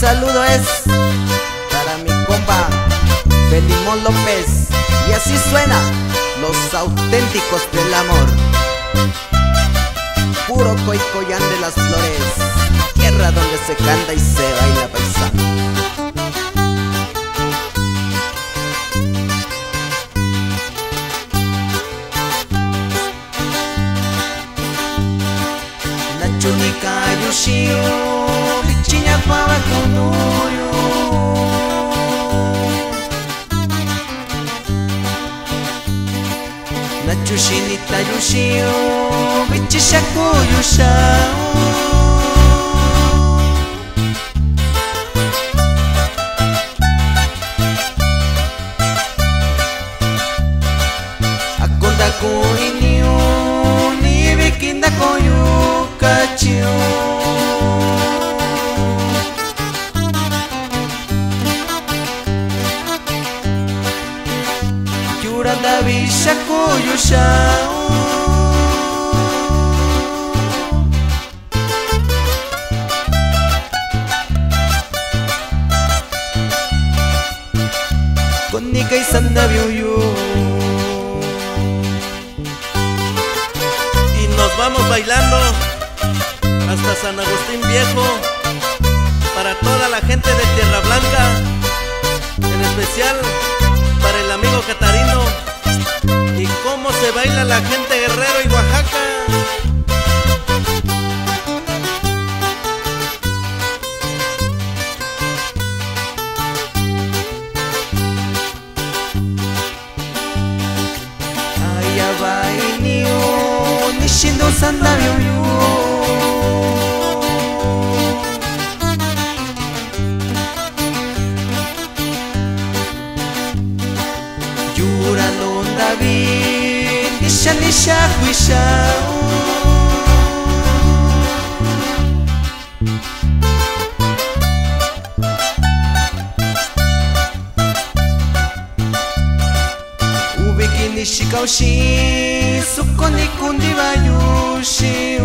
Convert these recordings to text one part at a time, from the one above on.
saludo es para mi compa Belimón López. Y así suena los auténticos del amor. Puro Coicoyán de las Flores, tierra donde se canta y se baila paisano. Chunica yushio, bichiña pava konuyo. Na chushinita yushio, bichishaku yushao. Akonda kuinio, ni bikinda koyu. Yuranda bisha kuyushao. Con Nika y Sanda Biuyu. Y nos vamos bailando hasta San Agustín Viejo, para toda la gente de Tierra Blanca, en especial para el amigo Catarino. Y cómo se baila la gente Guerrero y Oaxaca. Ayabainio nishindo sandabiuyu. Nisha nisha huishao. Ubiki nishikaushi, sukoni kundi bayushi.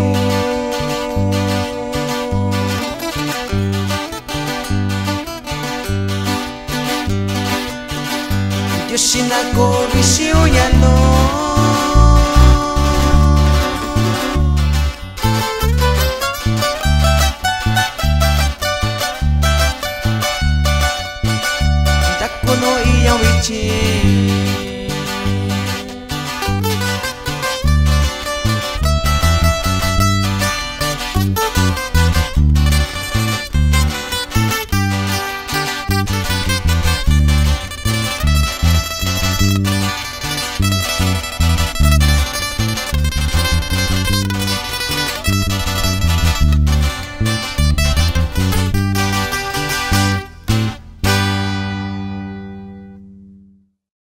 Yoshinako bishi uyano.